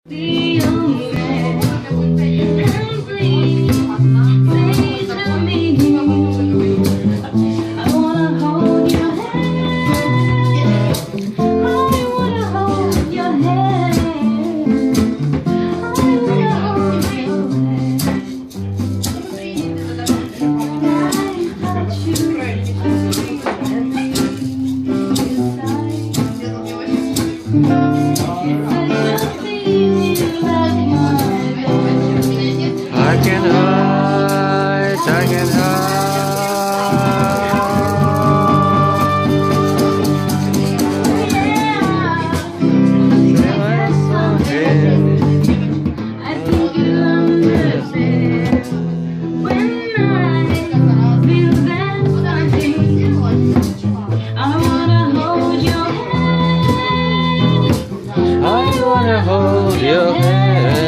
The only man, and please say to me, I wanna hold your hand. I wanna hold your hand. I wanna hold your hand. I touch you every I can hide, I can hide. I think you understand when I feel that something. I wanna hold your hand. I wanna hold your hand.